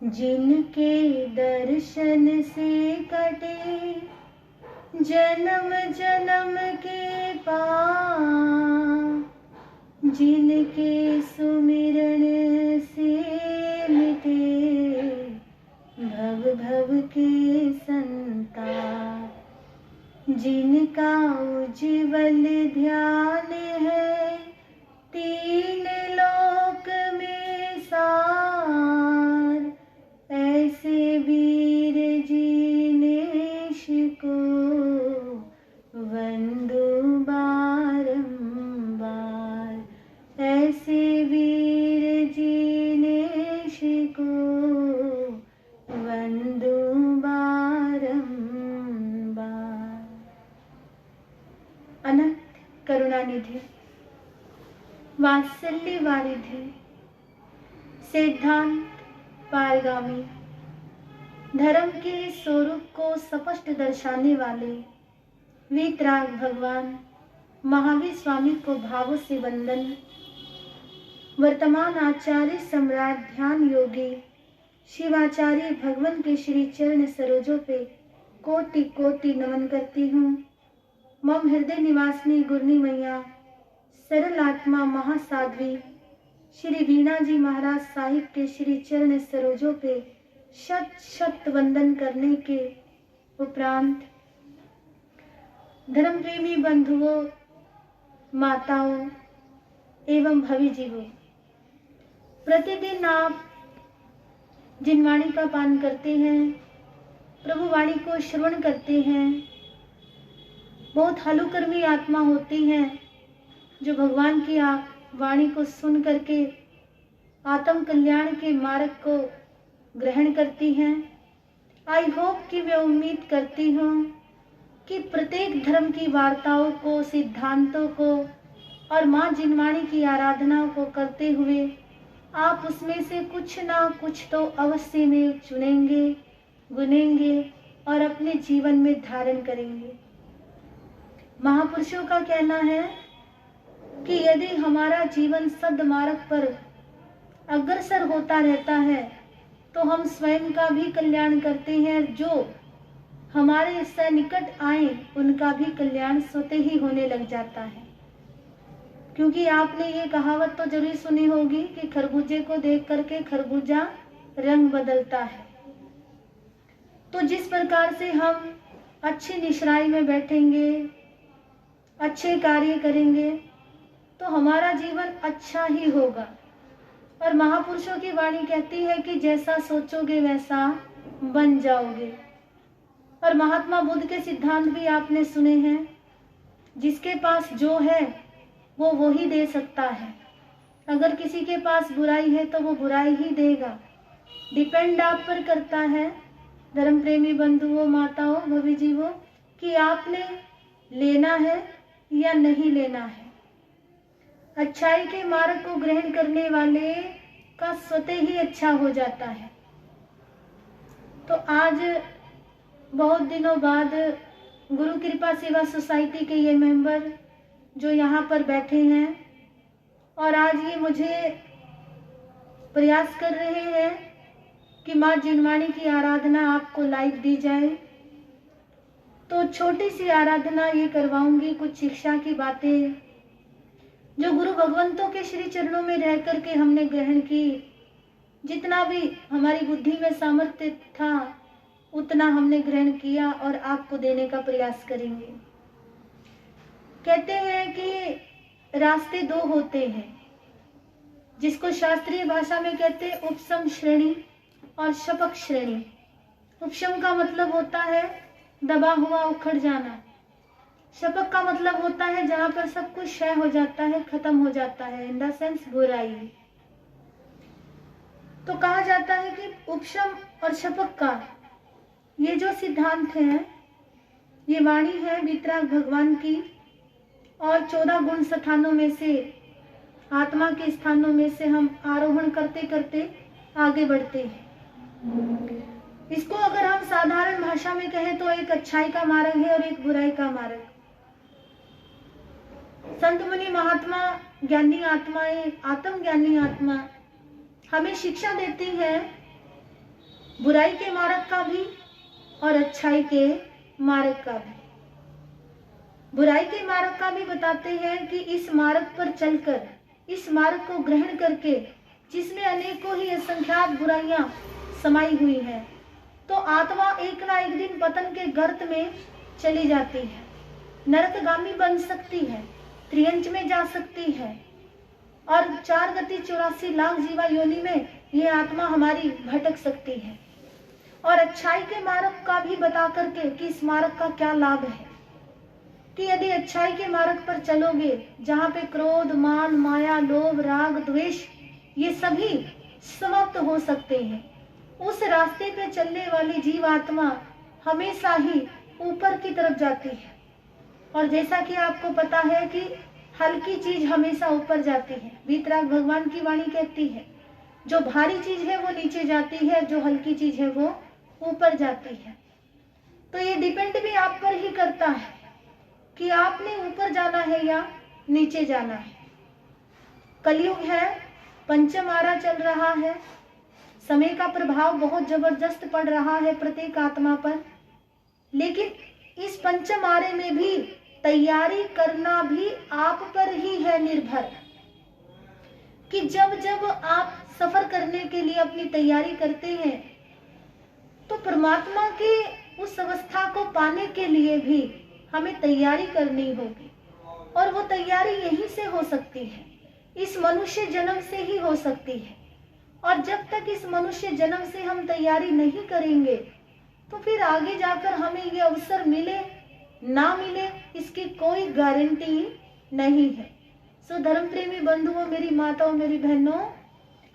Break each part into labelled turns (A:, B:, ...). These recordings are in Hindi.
A: जिनके दर्शन से कटे जन्म जन्म के पाप, जिनके सुमिरन से मिटे भव भव के संताप, जिनका उज्ज्वल ध्यान है तीन लोक में सार, ऐसे वीर जिनेश को वंदो बारंबार, ऐसे वीर जिनेश को वंदो बारंबार। अनंत करुणानिधि, वात्सल्य वारिधि, सिद्धांत पारगामी, धर्म के स्वरूप को स्पष्ट दर्शाने वाले वीतराग भगवान महावीर स्वामी को भावों से वंदन। वर्तमान आचार्य सम्राट ध्यान योगी शिवाचार्य भगवान के श्री चरण सरोजों पे कोटि कोटि नमन करती हूँ। मम हृदय निवासिनी गुरनी मैया सरल आत्मा महासाध्वी श्री वीणा जी महाराज साहिब के श्री चरण सरोजों पे शत शत वंदन करने के उपरांत धर्म प्रेमी बंधुओं, माताओं एवं भवी जीवों, प्रतिदिन आप जिन वाणी का पान करते हैं, प्रभु वाणी को श्रवण करते हैं, बहुत हलुकर्मी आत्मा होती हैं जो भगवान की वाणी को सुन करके आत्म कल्याण के मार्ग को ग्रहण करती हैं। आई होप कि मैं उम्मीद करती हूँ कि प्रत्येक धर्म की वार्ताओं को, सिद्धांतों को और माँ जिनवाणी की आराधनाओं को करते हुए आप उसमें से कुछ ना कुछ तो अवश्य में चुनेंगे, गुनेंगे और अपने जीवन में धारण करेंगे। महापुरुषों का कहना है कि यदि हमारा जीवन सद्मार्ग पर अग्रसर होता रहता है तो हम स्वयं का भी कल्याण करते हैं, जो हमारे से निकट आए उनका भी कल्याण स्वतः ही होने लग जाता है। क्योंकि आपने ये कहावत तो जरूर सुनी होगी कि खरबूजे को देख करके खरबूजा रंग बदलता है। तो जिस प्रकार से हम अच्छी निश्राई में बैठेंगे, अच्छे कार्य करेंगे तो हमारा जीवन अच्छा ही होगा। और महापुरुषों की वाणी कहती है कि जैसा सोचोगे वैसा बन जाओगे। और महात्मा बुद्ध के सिद्धांत भी आपने सुने हैं, जिसके पास जो है वो ही दे सकता है। अगर किसी के पास बुराई है तो वो बुराई ही देगा। डिपेंड आप पर करता है धर्म प्रेमी बंधुओं, माताओं, भवी जीवों, कि आपने लेना है या नहीं लेना है। अच्छाई के मार्ग को ग्रहण करने वाले का स्वतः ही अच्छा हो जाता है। तो आज बहुत दिनों बाद गुरु कृपा सेवा सोसाइटी के ये मेंबर जो यहाँ पर बैठे हैं और आज ये मुझे प्रयास कर रहे हैं कि माँ जिनवाणी की आराधना आपको लाइव दी जाए, तो छोटी सी आराधना ये करवाऊंगी। कुछ शिक्षा की बातें जो गुरु भगवंतों के श्री चरणों में रह करके हमने ग्रहण की, जितना भी हमारी बुद्धि में सामर्थ्य था उतना हमने ग्रहण किया और आपको देने का प्रयास करेंगे। कहते हैं कि रास्ते दो होते हैं, जिसको शास्त्रीय भाषा में कहते हैं उपशम श्रेणी और शपक श्रेणी। उपशम का मतलब होता है दबा हुआ, उखड़ जाना। शपक का मतलब होता है जहां पर सब कुछ क्षय हो जाता है, खत्म हो जाता है, इन द सेंस बुराई। तो कहा जाता है कि उपशम और शपक का ये जो सिद्धांत है, ये वाणी है वीतराग भगवान की, और 14 गुण स्थानों में से, आत्मा के स्थानों में से हम आरोहण करते करते आगे बढ़ते हैं। इसको अगर हम साधारण भाषा में कहें तो एक अच्छाई का मार्ग है और एक बुराई का मार्ग। संत मुनि महात्मा, ज्ञानी आत्माएं, आत्म ज्ञानी आत्मा हमें शिक्षा देती है बुराई के मार्ग का भी और अच्छाई के मार्ग का भी। बुराई के मार्ग का भी बताते हैं कि इस मार्ग पर चलकर, इस मार्ग को ग्रहण करके, जिसमें अनेकों ही असंख्यात बुराइयां समाई हुई हैं, तो आत्मा एक ना एक दिन पतन के गर्त में चली जाती है, नरकगामी बन सकती है, त्रियंच में जा सकती है, और 4 गति 84 लाख जीवा योनि में ये आत्मा हमारी भटक सकती है। और अच्छाई के मार्ग का भी बता करके कि इस मार्ग का क्या लाभ है, कि यदि अच्छाई के मार्ग पर चलोगे, जहाँ पे क्रोध, मान, माया, लोभ, राग, द्वेष ये सभी समाप्त हो सकते हैं, उस रास्ते पे चलने वाली जीवात्मा हमेशा ही ऊपर की तरफ जाती है। और जैसा कि आपको पता है कि हल्की चीज हमेशा ऊपर जाती है। वीतराग भगवान की वाणी कहती है, जो भारी चीज है वो नीचे जाती है, जो हल्की चीज है वो ऊपर जाती है। तो ये डिपेंड भी आप पर ही करता है कि आपने ऊपर जाना है या नीचे जाना है। कलयुग है, पंचम आरा चल रहा है, समय का प्रभाव बहुत जबरदस्त पड़ रहा है प्रत्येक आत्मा पर। लेकिन इस पंचम आरे में भी तैयारी करना भी आप पर ही है निर्भर, कि जब जब आप सफर करने के लिए अपनी तैयारी करते हैं, तो परमात्मा के उस अवस्था को पाने के लिए भी हमें तैयारी करनी होगी। और वो तैयारी यहीं से हो सकती है, इस मनुष्य जन्म से ही हो सकती है। और जब तक इस मनुष्य जन्म से हम तैयारी नहीं करेंगे, तो फिर आगे जाकर हमें ये अवसर मिले ना मिले, इसकी कोई गारंटी नहीं है। सो धर्म प्रेमी बंधुओं, मेरी माताओं, मेरी बहनों,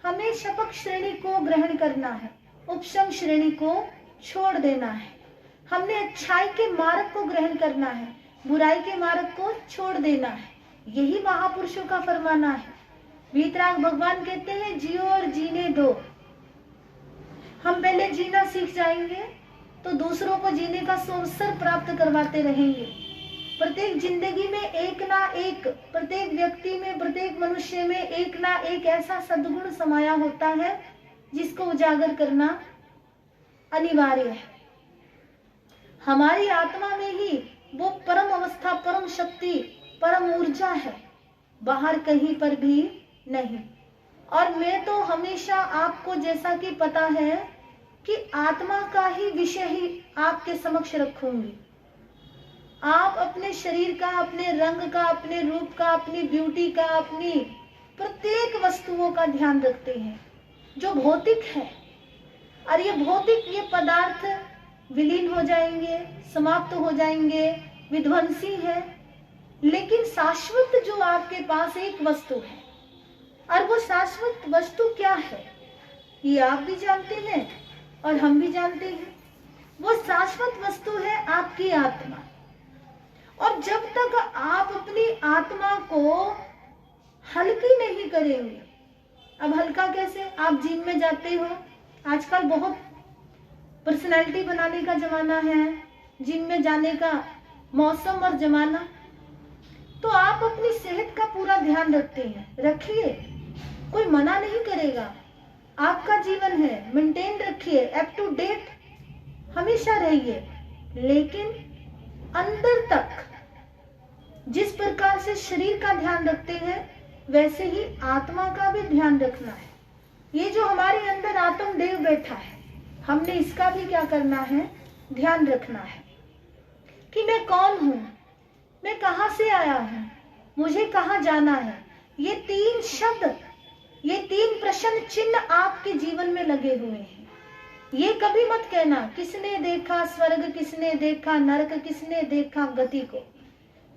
A: हमें शपथ श्रेणी को ग्रहण करना है, उपशम श्रेणी को छोड़ देना है। हमने अच्छाई के मार्ग को ग्रहण करना है, बुराई के मार्ग को छोड़ देना है। यही महापुरुषों का फरमाना है। वीतराग भगवान कहते हैं, जियो और जीने दो। हम पहले जीना सीख जाएंगे तो दूसरों को जीने का अवसर प्राप्त करवाते रहेंगे। प्रत्येक जिंदगी में एक ना एक, प्रत्येक व्यक्ति में, प्रत्येक मनुष्य में एक ना एक ऐसा सद्गुण समाया होता है जिसको उजागर करना अनिवार्य है। हमारी आत्मा में ही वो परम अवस्था, परम शक्ति, परम ऊर्जा है, बाहर कहीं पर भी नहीं। और मैं तो हमेशा आपको, जैसा कि पता है, कि आत्मा का ही विषय ही आपके समक्ष रखूंगी। आप अपने शरीर का, अपने रंग का, अपने रूप का, अपनी ब्यूटी का, अपनी प्रत्येक वस्तुओं का ध्यान रखते हैं जो भौतिक है। और ये भौतिक, ये पदार्थ विलीन हो जाएंगे, समाप्त हो जाएंगे, विध्वंसी है। लेकिन शाश्वत जो आपके पास एक वस्तु है, और वो शाश्वत वस्तु क्या है ये आप भी जानते हैं और हम भी जानते हैं। वो शाश्वत वस्तु है आपकी आत्मा। और जब तक आप अपनी आत्मा को हल्की नहीं करेंगे, अब हल्का कैसे? आप जिम में जाते हो, आजकल बहुत पर्सनैलिटी बनाने का जमाना है, जिम में जाने का मौसम और जमाना, तो आप अपनी सेहत का पूरा ध्यान रखते हैं, रखिए, कोई मना नहीं करेगा। आपका जीवन है, मेंटेन रखिए, अप टू डेट हमेशा रहिए। लेकिन अंदर तक जिस प्रकार से शरीर का ध्यान रखते हैं, वैसे ही आत्मा का भी ध्यान रखना है। ये जो हमारे अंदर आत्म देव बैठा है, हमने इसका भी क्या करना है? ध्यान रखना है कि मैं कौन हूं, मैं कहां से आया हूं, मुझे कहां जाना है। ये 3 शब्द, ये 3 प्रश्न चिन्ह आपके जीवन में लगे हुए हैं। ये कभी मत कहना किसने देखा स्वर्ग, किसने देखा नरक, किसने देखा गति को,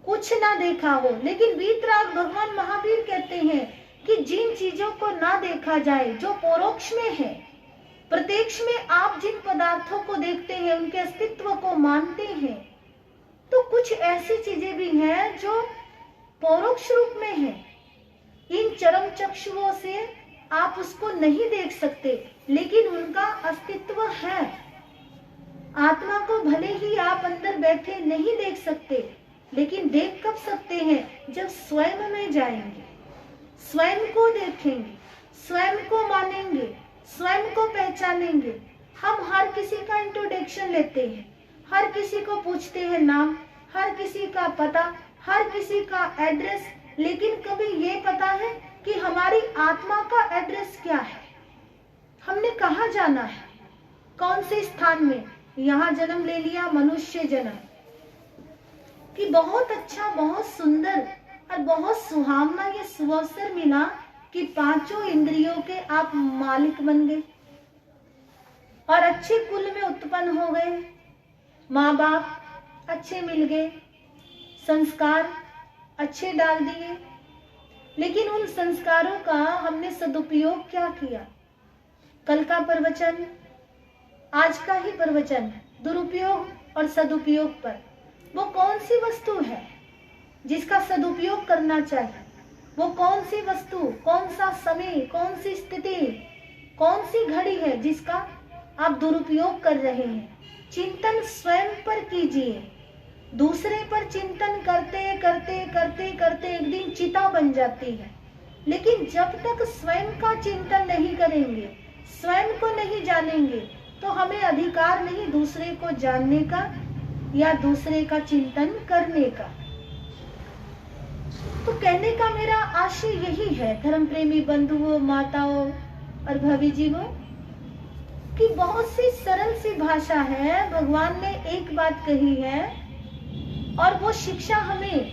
A: कुछ ना देखा हो। लेकिन वीतराग भगवान महावीर कहते हैं कि जिन चीजों को ना देखा जाए, जो परोक्ष में है, प्रत्यक्ष में आप जिन पदार्थों को देखते हैं, उनके अस्तित्व को मानते हैं, तो कुछ ऐसी चीजें भी हैं जो परोक्ष रूप में है। इन चरम चक्षुओं से आप उसको नहीं देख सकते, लेकिन उनका अस्तित्व है। आत्मा को भले ही आप अंदर बैठे नहीं देख सकते, लेकिन देख कब सकते हैं? जब स्वयं में जाएंगे, स्वयं को देखेंगे, स्वयं को मानेंगे, स्वयं को पहचानेंगे। हम हर किसी का इंट्रोडक्शन लेते हैं, हर किसी को पूछते हैं नाम, हर किसी का पता, हर किसी का एड्रेस, लेकिन कभी ये पता है कि हमारी आत्मा का एड्रेस क्या है? हमने कहाँ जाना है? कौन से स्थान में? यहाँ जन्म ले लिया, मनुष्य जन्म, कि बहुत अच्छा, बहुत सुंदर और बहुत सुहावना ये सुअवसर मिला कि पांचों इंद्रियों के आप मालिक बन गए और अच्छे कुल में उत्पन्न हो गए, माँ बाप अच्छे मिल गए, संस्कार अच्छे डाल दिए, लेकिन उन संस्कारों का हमने सदुपयोग क्या किया? कल का प्रवचन, आज का ही प्रवचन दुरुपयोग और सदुपयोग पर, वो कौन सी वस्तु है जिसका सदुपयोग करना चाहिए? वो कौन सी वस्तु, कौन सा समय, कौन सी स्थिति, कौन सी घड़ी है जिसका आप दुरुपयोग कर रहे हैं? चिंतन स्वयं पर कीजिए। दूसरे पर चिंतन करते करते करते करते एक दिन चिता बन जाती है, लेकिन जब तक स्वयं का चिंतन नहीं करेंगे, स्वयं को नहीं जानेंगे, तो हमें अधिकार नहीं दूसरे को जानने का या दूसरे का चिंतन करने का। तो कहने का मेरा आशय यही है धर्म प्रेमी बंधुओं, माताओं और भाभी जीवों, कि बहुत सी सरल सी भाषा है। भगवान ने एक बात कही है और वो शिक्षा हमें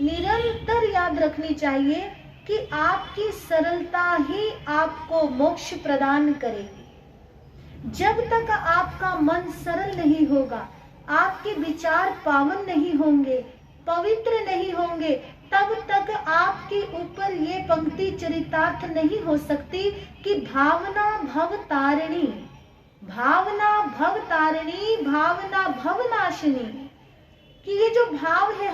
A: निरंतर याद रखनी चाहिए कि आपकी सरलता ही आपको मोक्ष प्रदान करेगी। जब तक आपका मन सरल नहीं होगा, आपके विचार पावन नहीं होंगे, पवित्र नहीं होंगे, तब तक आपके ऊपर ये पंक्ति चरितार्थ नहीं हो सकती कि भावना भव तारिणी, भावना भव तारिणी, भावना भव नाशिनी। कि ये जो भाव है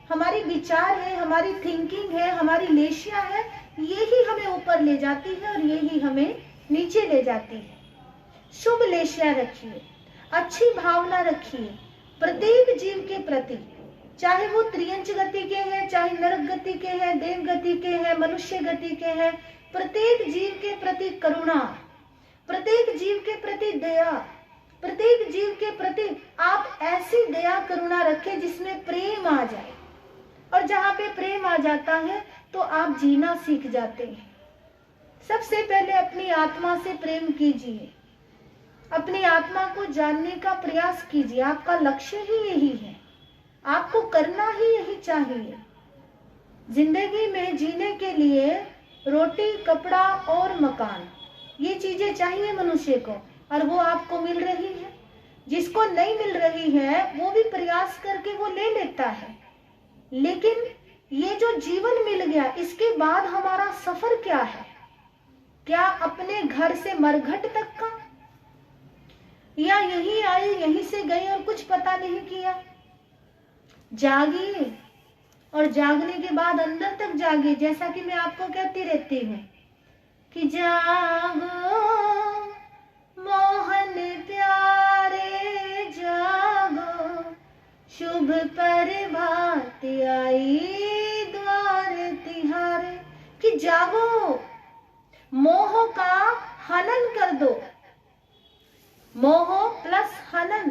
A: हमारी विचार है, हमारी थिंकिंग है, हमारी लेशिया है, यही हमें ऊपर ले जाती है और यही हमें नीचे ले जाती है। शुभ लेशिया रखिए, अच्छी भावना रखिए प्रत्येक जीव के प्रति, चाहे वो त्रियंच गति के हैं, चाहे नरक गति के हैं, देव गति के हैं, मनुष्य गति के हैं। प्रत्येक जीव के प्रति करुणा, प्रत्येक जीव के प्रति दया, प्रत्येक जीव के प्रति आप ऐसी दया करुणा रखें जिसमें प्रेम आ जाए। और जहाँ पे प्रेम आ जाता है तो आप जीना सीख जाते हैं। सबसे पहले अपनी आत्मा से प्रेम कीजिए, अपनी आत्मा को जानने का प्रयास कीजिए। आपका लक्ष्य ही यही है, आपको करना ही यही चाहिए। जिंदगी में जीने के लिए रोटी, कपड़ा और मकान, ये चीजें चाहिए मनुष्य को, और वो आपको मिल रही है। जिसको नहीं मिल रही है वो भी प्रयास करके वो ले लेता है, लेकिन ये जो जीवन मिल गया, इसके बाद हमारा सफर क्या है? क्या अपने घर से मरघट तक का, या यही आए यहीं से गए और कुछ पता नहीं किया? जागिए, और जागने के बाद अंदर तक जागिए। जैसा कि मैं आपको कहती रहती हूँ कि जागो मोहन प्यारे जागो, शुभ प्रभात आई द्वार तिहारे। कि जागो, मोह का हनन कर दो। मोह प्लस हनन,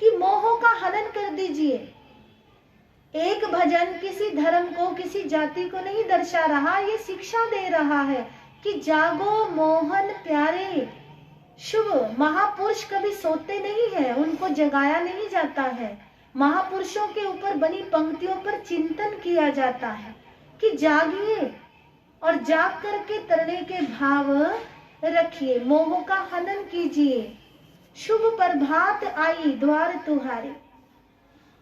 A: कि मोह का हनन कर दीजिए। एक भजन किसी धर्म को, किसी जाति को नहीं दर्शा रहा, ये शिक्षा दे रहा है कि जागो मोहन प्यारे। शुभ महापुरुष कभी सोते नहीं है, उनको जगाया नहीं जाता है। महापुरुषों के ऊपर बनी पंक्तियों पर चिंतन किया जाता है कि जागिए और जाग करके तरने के भाव रखिए, मोह का हनन कीजिए। शुभ प्रभात आई द्वार तुम्हारे,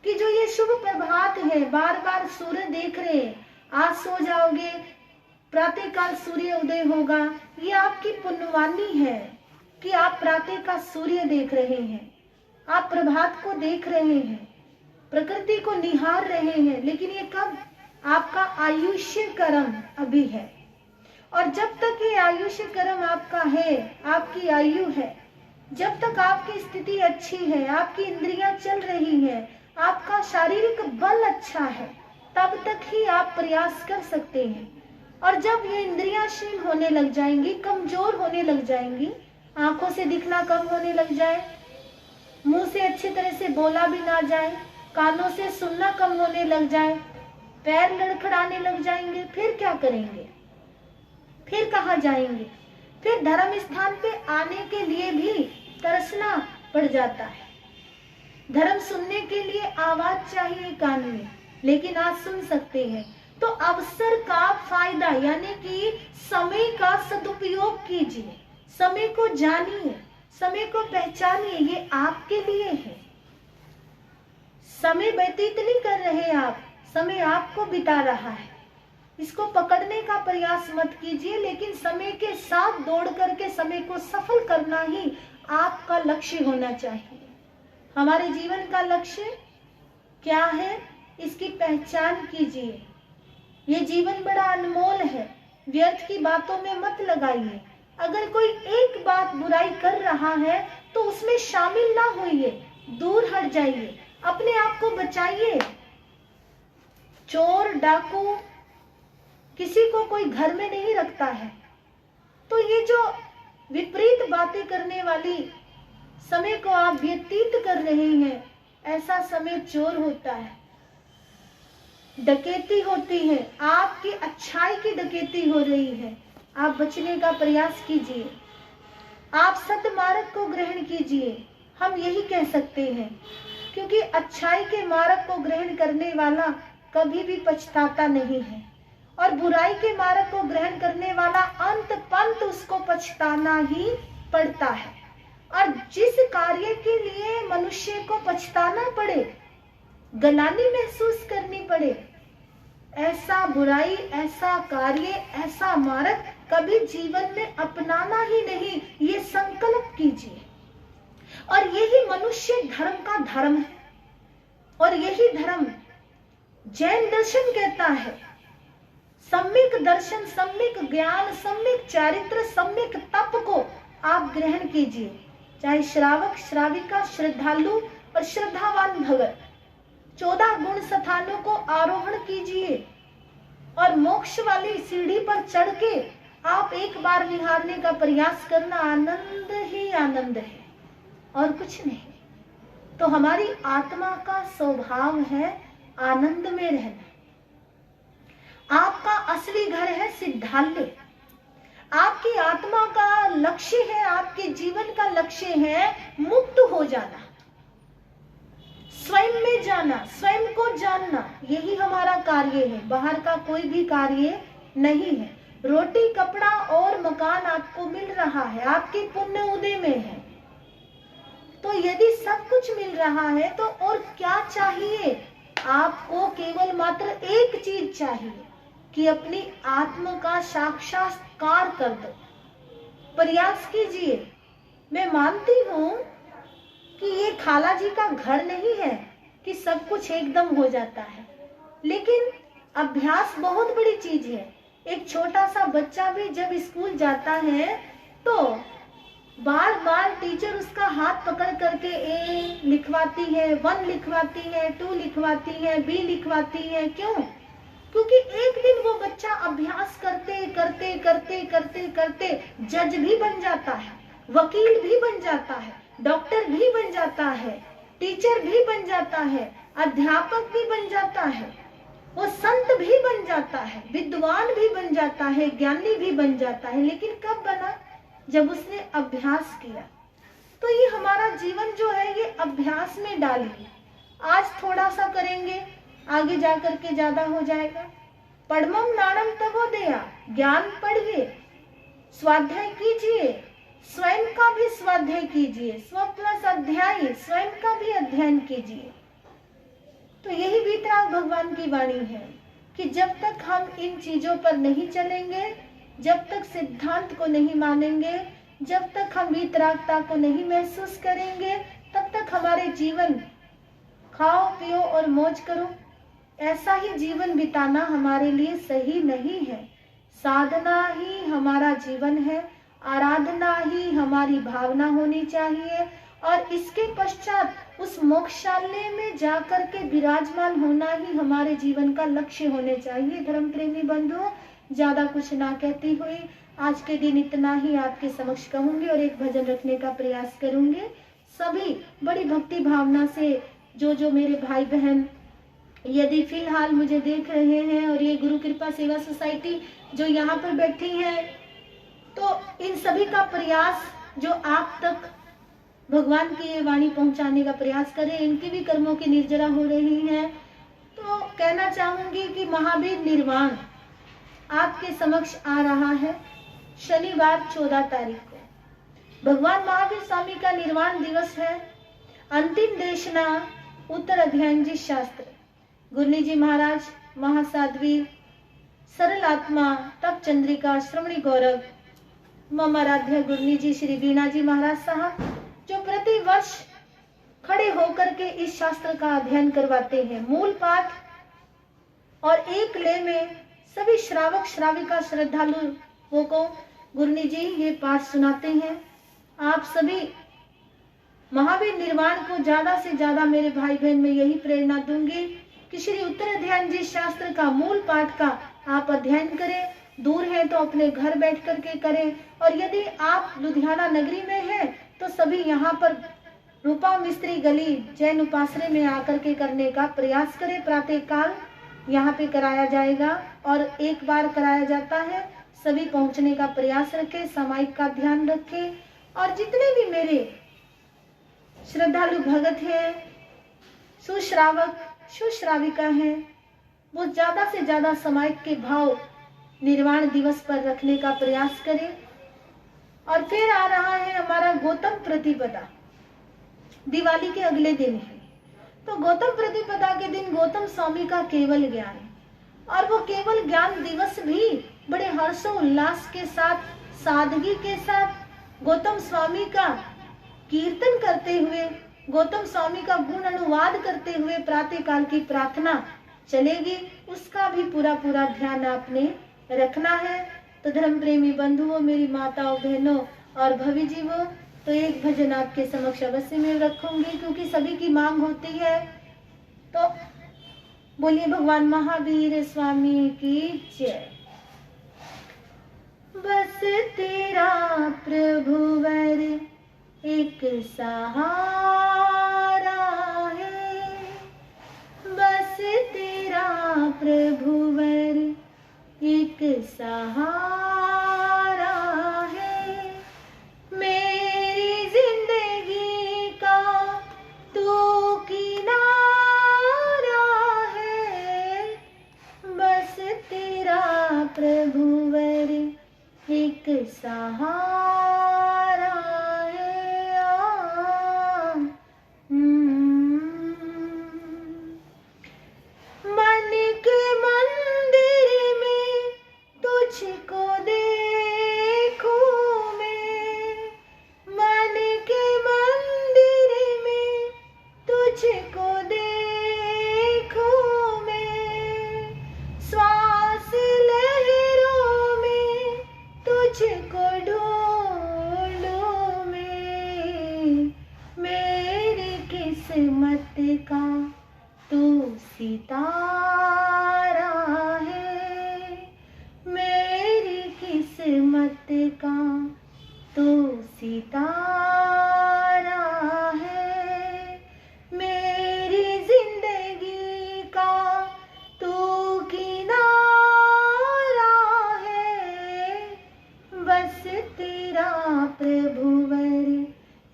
A: कि जो ये शुभ प्रभात है, बार बार सूर्य देख रहे हैं, आज सो जाओगे प्रातः काल सूर्य उदय होगा, ये आपकी पुण्यवानी है कि आप प्रातः का सूर्य देख रहे हैं, आप प्रभात को देख रहे हैं, प्रकृति को निहार रहे हैं। लेकिन ये कब? आपका आयुष्य कर्म अभी है, और जब तक ये आयुष्य कर्म आपका है, आपकी आयु है, जब तक आपकी स्थिति अच्छी है, आपकी इंद्रियां चल रही है, आपका शारीरिक बल अच्छा है, तब तक ही आप प्रयास कर सकते हैं। और जब ये इंद्रियां क्षीण होने लग जाएंगी, कमजोर होने लग जाएंगी, आंखों से दिखना कम होने लग जाए, मुंह से अच्छी तरह से बोला भी ना जाए, कानों से सुनना कम होने लग जाए, पैर लड़खड़ाने लग जाएंगे, फिर क्या करेंगे? फिर कहाँ जाएंगे? फिर धर्म स्थान पे आने के लिए भी तरसना पड़ जाता है। धर्म सुनने के लिए आवाज चाहिए कान में, लेकिन आज सुन सकते हैं। तो अवसर का फायदा यानी कि समय का सदुपयोग कीजिए, समय को जानिए, समय को पहचानिए, ये आपके लिए है। समय व्यतीत नहीं कर रहे आप, समय आपको बिता रहा है। इसको पकड़ने का प्रयास मत कीजिए, लेकिन समय के साथ दौड़ करके समय को सफल करना ही आपका लक्ष्य होना चाहिए। हमारे जीवन का लक्ष्य क्या है, इसकी पहचान कीजिए। ये जीवन बड़ा अनमोल है, व्यर्थ की बातों में मत लगाइए। अगर कोई एक बात बुराई कर रहा है तो उसमें शामिल ना होइए, दूर हट जाइए, अपने आप को बचाइए। चोर डाकू किसी को कोई घर में नहीं रखता है, तो ये जो विपरीत बातें करने वाली समय को आप व्यतीत कर रहे हैं, ऐसा समय चोर होता है, डकैती होती है, आपकी अच्छाई की डकैती हो रही है। आप बचने का प्रयास कीजिए, आप सद्मार्ग को ग्रहण कीजिए, हम यही कह सकते हैं, क्योंकि अच्छाई के मार्ग को ग्रहण करने वाला कभी भी पछताता नहीं है, और बुराई के मार्ग को ग्रहण करने वाला अंत पंत उसको पछताना ही पड़ता है। और जिस कार्य के लिए मनुष्य को पछताना पड़े, गलानी महसूस करनी पड़े, ऐसा बुराई, ऐसा कार्य, ऐसा मार्ग कभी जीवन में अपनाना ही नहीं, ये संकल्प कीजिए। और यही मनुष्य धर्म का धर्म है, और यही धर्म जैन दर्शन कहता है। सम्यक दर्शन, सम्यक ज्ञान, सम्यक चारित्र, सम्यक तप को आप ग्रहण कीजिए। चाहे श्रावक, श्राविका, श्रद्धालु और श्रद्धावान भगत, 14 गुण स्थानों को आरोहण कीजिए, और मोक्ष वाली सीढ़ी पर चढ़ के आप एक बार निहारने का प्रयास करना। आनंद ही आनंद है और कुछ नहीं। तो हमारी आत्मा का स्वभाव है आनंद में रहना। आपका असली घर है सिद्धांत। आपकी आत्मा का लक्ष्य है, आपके जीवन का लक्ष्य है मुक्त हो जाना, स्वयं में जाना, स्वयं को जानना, यही हमारा कार्य है। बाहर का कोई भी कार्य नहीं है। रोटी, कपड़ा और मकान आपको मिल रहा है, आपके पुण्य उदय में है। तो यदि सब कुछ मिल रहा है तो और क्या चाहिए? आपको केवल मात्र एक चीज चाहिए कि अपनी आत्मा का साक्षात्कार कर दो। प्रयास कीजिए। मैं मानती हूँ कि ये खाला जी का घर नहीं है कि सब कुछ एकदम हो जाता है, लेकिन अभ्यास बहुत बड़ी चीज है। एक छोटा सा बच्चा भी जब स्कूल जाता है तो बार बार टीचर उसका हाथ पकड़ करके ए लिखवाती है, 1 लिखवाती है, 2 लिखवाती है, बी लिखवाती है। क्यों? क्योंकि एक दिन वो बच्चा अभ्यास करते करते करते करते करते जज भी बन जाता है, वकील भी बन जाता है, डॉक्टर भी बन जाता है, टीचर भी बन जाता है, अध्यापक भी बन जाता है, वो संत भी बन जाता है, विद्वान भी बन जाता है, ज्ञानी भी बन जाता है। लेकिन कब बना? जब उसने अभ्यास किया। तो ये हमारा जीवन जो है ये अभ्यास में डालिए। आज थोड़ा सा करेंगे, आगे जाकर के ज्यादा हो जाएगा। पढ़मम नाणम तवोदया, ज्ञान पढ़िए, स्वाध्याय कीजिए, स्वयं का भी स्वाध्याय कीजिए, स्व प्लस अध्याय, स्वयं का भी अध्ययन कीजिए। तो यही वीतराग भगवान की वाणी है कि जब तक हम इन चीजों पर नहीं चलेंगे, जब तक सिद्धांत को नहीं मानेंगे, जब तक हम वीतरागता को नहीं महसूस करेंगे, तब तक हमारे जीवन खाओ पियो और मौज करो, ऐसा ही जीवन बिताना हमारे लिए सही नहीं है। साधना ही हमारा जीवन है, आराधना ही हमारी भावना होनी चाहिए, और इसके पश्चात उस मोक्षालय में जाकर के विराजमान होना ही हमारे जीवन का लक्ष्य होने चाहिए। धर्म प्रेमी बंधुओं, ज्यादा कुछ ना कहती हुई आज के दिन इतना ही आपके समक्ष कहूंगी और एक भजन रखने का प्रयास करूंगी। सभी बड़ी भक्ति भावना से जो मेरे भाई बहन यदि फिलहाल मुझे देख रहे हैं और ये गुरु कृपा सेवा सोसाइटी जो यहाँ पर बैठी है, तो इन सभी का प्रयास जो आप तक भगवान की ये वाणी पहुंचाने का प्रयास करें, इनकी भी कर्मों की निर्जरा हो रही है। तो कहना चाहूंगी कि महावीर निर्वाण आपके समक्ष आ रहा है शनिवार 14 तारीख को। भगवान महावीर स्वामी का निर्वाण दिवस है। अंतिम देशना उत्तर अध्ययन जी शास्त्र गुरनी जी महाराज महासाध्वी सरल आत्मा तप चंद्रिका श्रवणी गौरव मम आराध्य गुरनी जी श्री वीणा जी महाराज साहब, जो प्रति वर्ष खड़े होकर के इस शास्त्र का अध्ययन करवाते हैं। मूल पाठ और एक लय में सभी श्रावक श्राविका श्रद्धालुओं को गुरनी जी ये पाठ सुनाते हैं। आप सभी महावीर निर्वाण को ज्यादा से ज्यादा मेरे भाई बहन में यही प्रेरणा दूंगी कि श्री उत्तर अध्ययन जी शास्त्र का मूल पाठ का आप अध्ययन करें। दूर है तो अपने घर बैठ करके करें, और यदि आप लुधियाना नगरी में हैं तो सभी यहाँ पर रूपा मिस्त्री गली जैन उपासरे में आकर के करने का प्रयास करें। प्रातः काल यहाँ पे कराया जाएगा और एक बार कराया जाता है। सभी पहुँचने का प्रयास रखें, सामायिक का ध्यान रखें, और जितने भी मेरे श्रद्धालु भगत हैं, सुश्रावक सुश्राविका हैं, वो ज्यादा से ज्यादा सामायिक के भाव निर्वाण दिवस पर रखने का प्रयास करें। और फिर आ रहा है हमारा गौतम प्रतिपदा, दिवाली के अगले दिन है। तो गौतम प्रतिपदा के दिन गौतम स्वामी का केवल ज्ञान, और वो केवल ज्ञान दिवस भी बड़े हर्षोल्लास के साथ सादगी के साथ गौतम स्वामी का कीर्तन करते हुए, गौतम स्वामी का गुण अनुवाद करते हुए प्रातः काल की प्रार्थना चलेगी। उसका भी पूरा पूरा ध्यान आपने रखना है। तो धर्म प्रेमी बंधुओं, मेरी माताओं बहनों और भवि जीवों, तो एक भजन आपके समक्ष अवश्य में रखूंगी क्योंकि सभी की मांग होती है। तो बोलिए भगवान महावीर स्वामी की जय। बस तेरा प्रभुवर एक सहारा है, बस तेरा प्रभुवर एक सहारा है, मेरी जिंदगी का तू किनारा है, बस तेरा प्रभुवर एक सहारा है। मन के मंदिर में तुझको देखूं मैं, मन के मंदिर में तुझको देखूं मैं, श्वास लहरों में तुझको ढूंढूं मैं, मेरी किस्मत का तू सितारा है, मेरी किस्मत का तू सितारा है, मेरी जिंदगी का तू किनारा है, बस तेरा प्रभुवर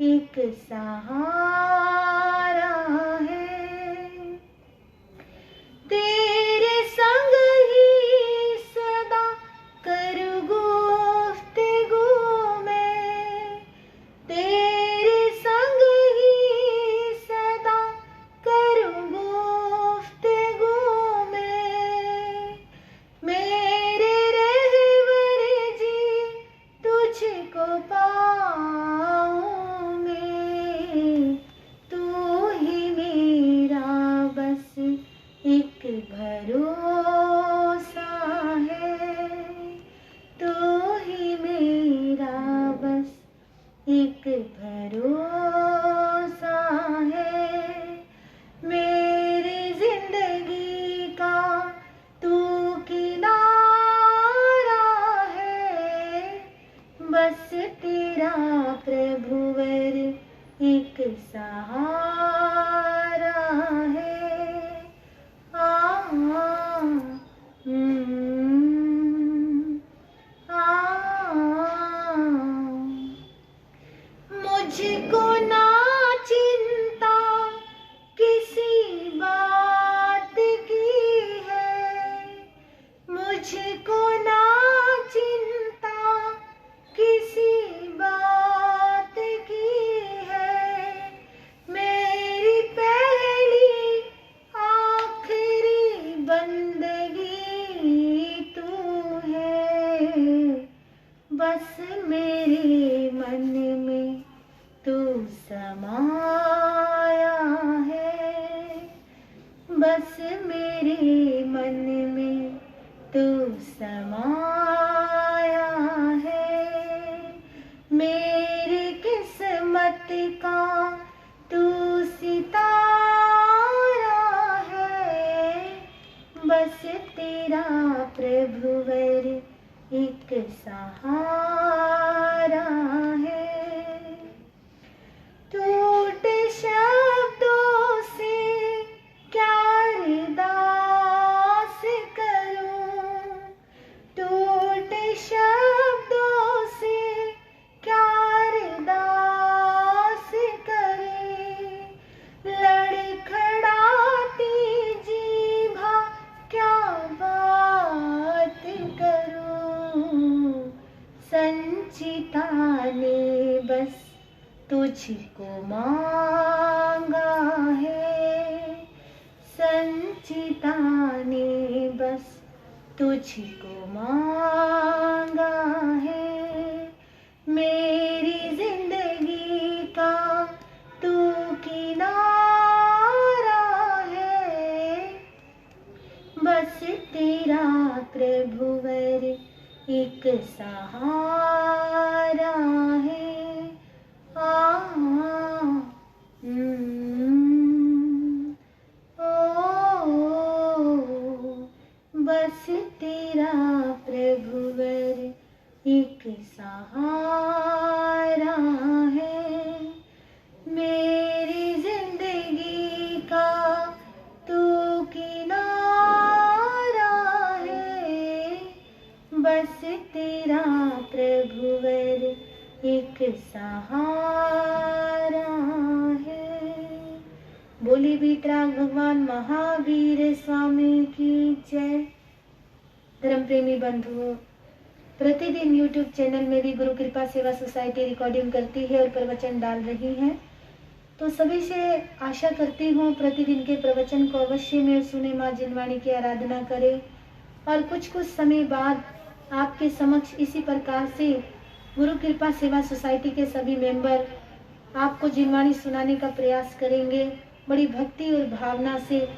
A: एक सहारा है, तेरे संग ही सदा करूँ गुफ्तगू मैं, तेरे संग ही सदा करूँ गुफ्तगू मैं, मेरे रहबर जी तुझको पाऊँ मैं, तू ही मेरा बस एक भरोसा है, तू ही मेरा बस एक भरोसा है, मेरी जिंदगी का तू किनारा है, मुझको ना चिंता किसी बात की है, मुझको ना चिंता किसी बात की है। मेरी पहली आखिरी बंदगी तू है, बस मेरे मन में तू समाया है, बस मेरे मन में तू समाया है। मेरी किस्मत का तू सितारा है, बस तेरा प्रभुवर एक सहारा है। टूटे शब्दों से क्या अरदास करूं, टूटे शब्दों से क्या अरदास करें। लड़खड़ाती जीभा क्या बात करूं, संचिता ने बस तुझको मांगा है, संचिता ने बस तुझको मांगा है। मेरी जिंदगी का तू किनारा है, बस तेरा प्रभुवर एक सहारा है। बस तेरा प्रभुवर एक सहारा है। मेरी जिंदगी का तू किनारा है, बस तेरा प्रभुवर एक सहारा है। बोली वीतराग भगवान महावीर स्वामी की जय। धर्म प्रेमी बंधुओं, प्रतिदिन YouTube चैनल में भी गुरु कृपा सेवा सोसाइटी रिकॉर्डिंग करती है और प्रवचन डाल रही है, तो सभी से आशा करती हूँ प्रतिदिन के प्रवचन को अवश्य में सुने, माँ जिनवाणी की आराधना करें और कुछ समय बाद आपके समक्ष इसी प्रकार से गुरु कृपा सेवा सोसाइटी के सभी मेंबर आपको जिनवाणी सुनाने का प्रयास करेंगे। बड़ी भक्ति और भावना से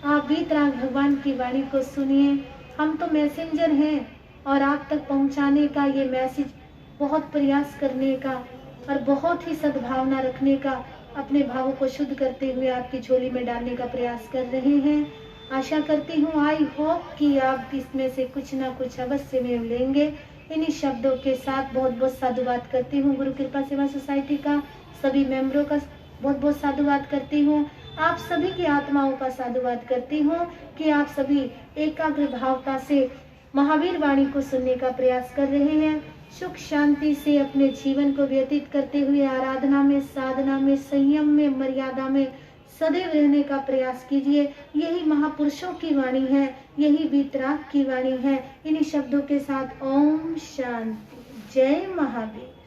A: आप वीतराग भगवान की वाणी को सुनिए। हम तो मैसेंजर हैं और आप तक पहुंचाने का ये मैसेज बहुत प्रयास करने का और बहुत ही सद्भावना रखने का, अपने भावों को शुद्ध करते हुए आपकी झोली में डालने का प्रयास कर रहे हैं। आशा करती हूँ, आई होप कि आप इसमें से कुछ ना कुछ अवश्य में लेंगे। इन्हीं शब्दों के साथ बहुत बहुत साधुवाद करती हूँ। गुरु कृपा सेवा सोसाइटी का सभी मेंबरों का बहुत बहुत साधुवाद करती हूँ। आप सभी की आत्माओं का साधुवाद करती हूँ कि आप सभी एकाग्र भावता से महावीर वाणी को सुनने का प्रयास कर रहे हैं। सुख शांति से अपने जीवन को व्यतीत करते हुए आराधना में, साधना में, संयम में, मर्यादा में सदैव रहने का प्रयास कीजिए। यही महापुरुषों की वाणी है, यही वीतराग की वाणी है। इन्हीं शब्दों के साथ ओम शांति, जय महावीर।